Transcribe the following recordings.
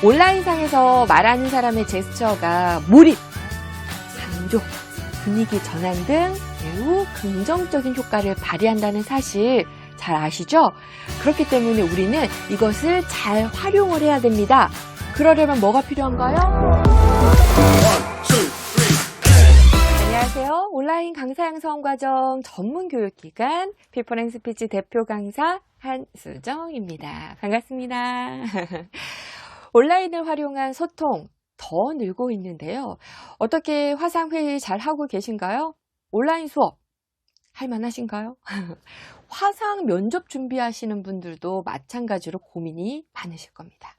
온라인상에서 말하는 사람의 제스처가 몰입, 강조, 분위기 전환 등 매우 긍정적인 효과를 발휘한다는 사실 잘 아시죠? 그렇기 때문에 우리는 이것을 잘 활용을 해야 됩니다. 그러려면 뭐가 필요한가요? 안녕하세요. 온라인 강사 양성 과정 전문 교육기관 피플앤스피치 대표 강사 한수정입니다. 반갑습니다. 온라인을 활용한 소통 더 늘고 있는데요. 어떻게 화상회의 잘 하고 계신가요? 온라인 수업 할만하신가요? 화상 면접 준비하시는 분들도 마찬가지로 고민이 많으실 겁니다.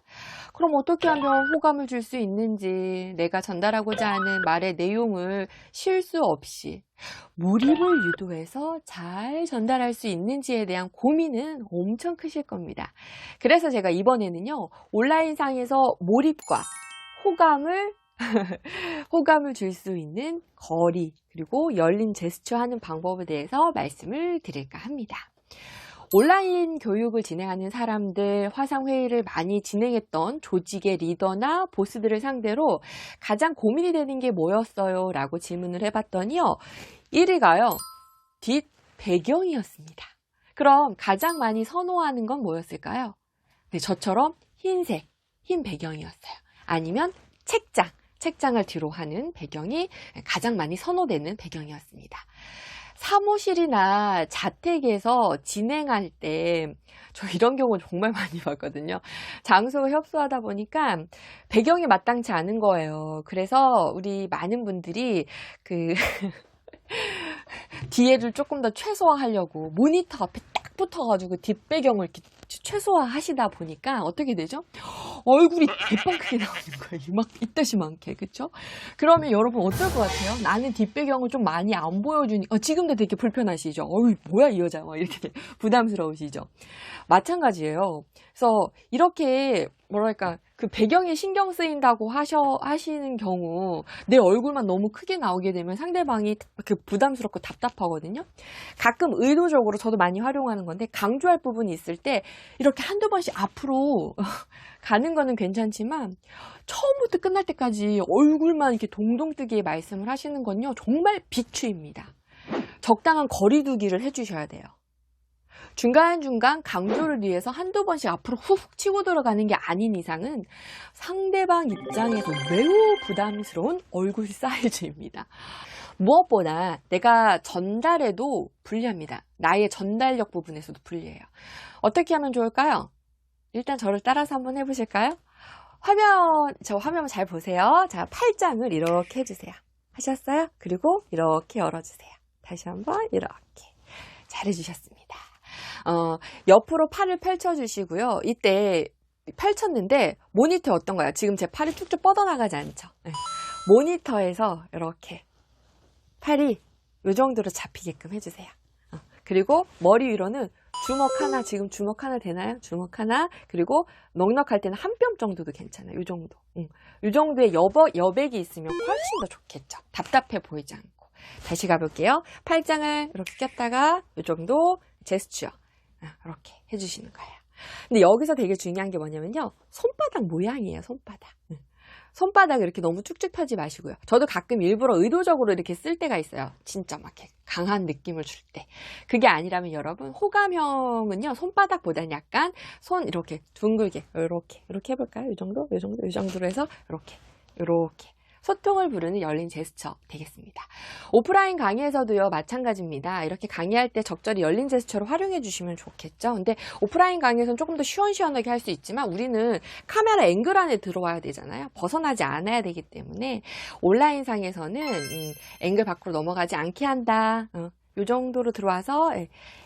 그럼 어떻게 하면 호감을 줄 수 있는지, 내가 전달하고자 하는 말의 내용을 실수 없이 몰입을 유도해서 잘 전달할 수 있는지에 대한 고민은 엄청 크실 겁니다. 그래서 제가 이번에는요, 온라인상에서 몰입과 호감을 줄 수 있는 거리, 그리고 열린 제스처 하는 방법에 대해서 말씀을 드릴까 합니다. 온라인 교육을 진행하는 사람들, 화상회의를 많이 진행했던 조직의 리더나 보스들을 상대로 가장 고민이 되는 게 뭐였어요? 라고 질문을 해봤더니요. 1위가요. 뒷 배경이었습니다. 그럼 가장 많이 선호하는 건 뭐였을까요? 네, 저처럼 흰색, 흰 배경이었어요. 아니면 책장을 뒤로 하는 배경이 가장 많이 선호되는 배경이었습니다. 사무실이나 자택에서 진행할 때 저 이런 경우 정말 많이 봤거든요. 장소가 협소하다 보니까 배경이 마땅치 않은 거예요. 그래서 우리 많은 분들이 뒤에를 조금 더 최소화하려고 모니터 앞에 딱 붙어가지고 뒷배경을 이렇게 최소화하시다 보니까 어떻게 되죠? 얼굴이 대빵 크게 나오는 거예요. 이따시만게, 그쵸? 그러면 여러분 어떨 것 같아요? 나는 뒷배경을 좀 많이 안 보여주니까 지금도 되게 불편하시죠? 어이, 뭐야 이 여자, 막 이렇게 부담스러우시죠? 마찬가지예요. 그래서 이렇게 뭐랄까 그 배경에 신경 쓰인다고 하시는 경우 내 얼굴만 너무 크게 나오게 되면 상대방이 부담스럽고 답답하거든요. 가끔 의도적으로 저도 많이 활용하는 건데 강조할 부분이 있을 때 이렇게 한두 번씩 앞으로 가는 거는 괜찮지만 처음부터 끝날 때까지 얼굴만 이렇게 동동 뜨게 말씀을 하시는 건요 정말 비추입니다. 적당한 거리두기를 해주셔야 돼요. 중간중간 강조를 위해서 한두 번씩 앞으로 훅 치고 들어가는 게 아닌 이상은 상대방 입장에서 매우 부담스러운 얼굴 사이즈입니다. 무엇보다 내가 전달해도 불리합니다. 나의 전달력 부분에서도 불리해요. 어떻게 하면 좋을까요? 일단 저를 따라서 한번 해보실까요? 저 화면 잘 보세요. 자, 팔짱을 이렇게 해주세요. 하셨어요? 그리고 이렇게 열어주세요. 다시 한번 이렇게. 잘해주셨습니다. 옆으로 팔을 펼쳐주시고요. 이때 펼쳤는데 모니터에 어떤가요? 지금 제 팔이 쭉쭉 뻗어나가지 않죠? 네. 모니터에서 이렇게 팔이 이 정도로 잡히게끔 해주세요. 그리고 머리 위로는 주먹 하나, 지금 주먹 하나 되나요? 주먹 하나, 그리고 넉넉할 때는 한 뼘 정도도 괜찮아요. 이 정도. 이 정도의 여백이 있으면 훨씬 더 좋겠죠. 답답해 보이지 않고. 다시 가볼게요. 팔짱을 이렇게 꼈다가 이 정도 제스처. 이렇게 해주시는 거예요. 근데 여기서 되게 중요한 게 뭐냐면요. 손바닥 모양이에요. 손바닥을 이렇게 너무 쭉쭉 펴지 마시고요. 저도 가끔 일부러 의도적으로 이렇게 쓸 때가 있어요. 진짜 막 이렇게 강한 느낌을 줄 때. 그게 아니라면 여러분 호감형은요. 손바닥보다는 약간 손 이렇게 둥글게 이렇게 해볼까요? 이 정도로 해서 이렇게 소통을 부르는 열린 제스처 되겠습니다. 오프라인 강의에서도요 마찬가지입니다. 이렇게 강의할 때 적절히 열린 제스처를 활용해 주시면 좋겠죠. 근데 오프라인 강의에서는 조금 더 시원시원하게 할 수 있지만 우리는 카메라 앵글 안에 들어와야 되잖아요. 벗어나지 않아야 되기 때문에 온라인상에서는 앵글 밖으로 넘어가지 않게 한다. 이 정도로 들어와서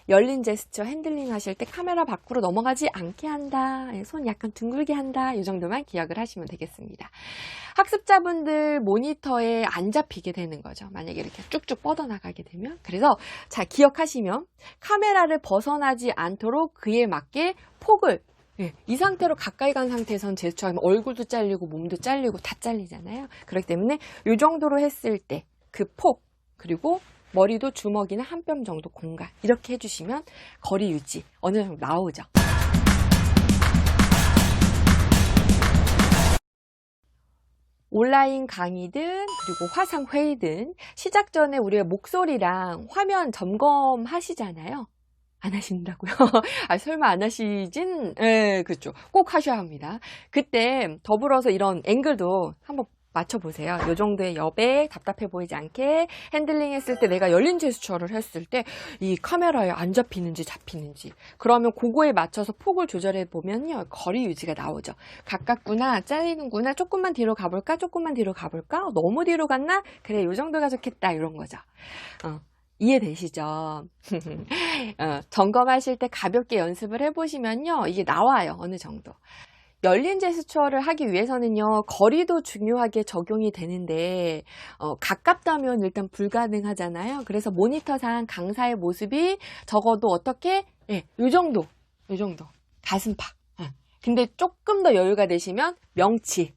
열린 제스처 핸들링 하실 때 카메라 밖으로 넘어가지 않게 한다. 손 약간 둥글게 한다. 이 정도만 기억을 하시면 되겠습니다. 학습자분들 모니터에 안 잡히게 되는 거죠. 만약에 이렇게 쭉쭉 뻗어나가게 되면. 그래서 잘 기억하시면 카메라를 벗어나지 않도록 그에 맞게 폭을 이 상태로 가까이 간 상태에선 제스처하면 얼굴도 잘리고 몸도 잘리고 다 잘리잖아요. 그렇기 때문에 이 정도로 했을 때 그 폭 그리고 머리도 주먹이나 한 뼘 정도 공간 이렇게 해주시면 거리 유지 어느 정도 나오죠. 온라인 강의든 그리고 화상 회의든 시작 전에 우리가 목소리랑 화면 점검하시잖아요. 안 하신다고요? 아, 설마 안 하시진? 예, 그렇죠. 꼭 하셔야 합니다. 그때 더불어서 이런 앵글도 한번 맞춰보세요. 이 정도의 여백, 답답해 보이지 않게 핸들링 했을 때 내가 열린 제스처를 했을 때 이 카메라에 안 잡히는지 잡히는지 그러면 그거에 맞춰서 폭을 조절해 보면요. 거리 유지가 나오죠. 가깝구나, 잘리는구나, 조금만 뒤로 가볼까, 조금만 뒤로 가볼까, 너무 뒤로 갔나? 그래, 이 정도가 좋겠다, 이런 거죠. 이해되시죠? 점검하실 때 가볍게 연습을 해보시면요. 이게 나와요. 어느 정도. 열린 제스처를 하기 위해서는요. 거리도 중요하게 적용이 되는데 가깝다면 일단 불가능하잖아요. 그래서 모니터상 강사의 모습이 적어도 어떻게? 예, 요 정도. 가슴팍. 근데 조금 더 여유가 되시면 명치.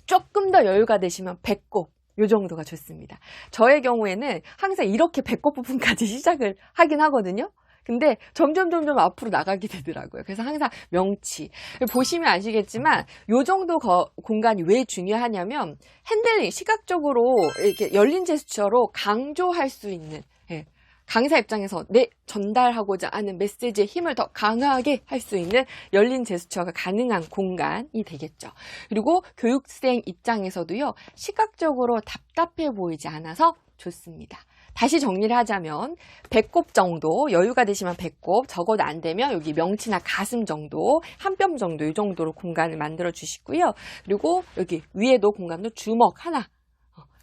조금 더 여유가 되시면 배꼽. 요 정도가 좋습니다. 저의 경우에는 항상 이렇게 배꼽 부분까지 시작을 하긴 하거든요. 근데 점점 앞으로 나가게 되더라고요. 그래서 항상 명치. 보시면 아시겠지만 요 정도 공간이 왜 중요하냐면 핸들링, 시각적으로 이렇게 열린 제스처로 강조할 수 있는, 예, 강사 입장에서 내 전달하고자 하는 메시지의 힘을 더 강하게 할 수 있는 열린 제스처가 가능한 공간이 되겠죠. 그리고 교육생 입장에서도요. 시각적으로 답답해 보이지 않아서 좋습니다. 다시 정리를 하자면 배꼽 정도, 여유가 되시면 배꼽, 적어도 안 되면 여기 명치나 가슴 정도, 한 뼘 정도 이 정도로 공간을 만들어 주시고요. 그리고 여기 위에도 공간도 주먹 하나.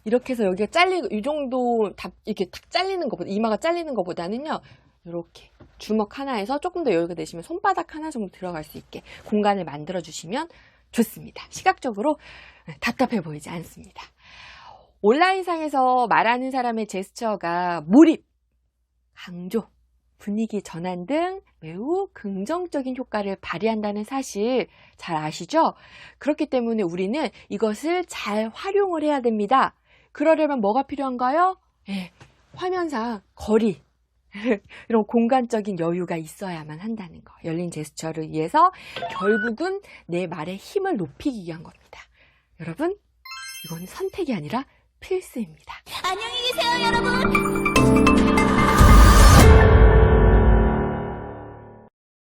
이렇게 해서 여기가 잘리고 이 정도 이렇게 탁 잘리는 것보다, 이마가 잘리는 것보다는요. 이렇게 주먹 하나에서 조금 더 여유가 되시면 손바닥 하나 정도 들어갈 수 있게 공간을 만들어 주시면 좋습니다. 시각적으로 답답해 보이지 않습니다. 온라인상에서 말하는 사람의 제스처가 몰입, 강조, 분위기 전환 등 매우 긍정적인 효과를 발휘한다는 사실 잘 아시죠? 그렇기 때문에 우리는 이것을 잘 활용을 해야 됩니다. 그러려면 뭐가 필요한가요? 예, 화면상 거리, 이런 공간적인 여유가 있어야만 한다는 거. 열린 제스처를 위해서 결국은 내 말의 힘을 높이기 위한 겁니다. 여러분, 이건 선택이 아니라 필수입니다. 안녕히 계세요, 여러분.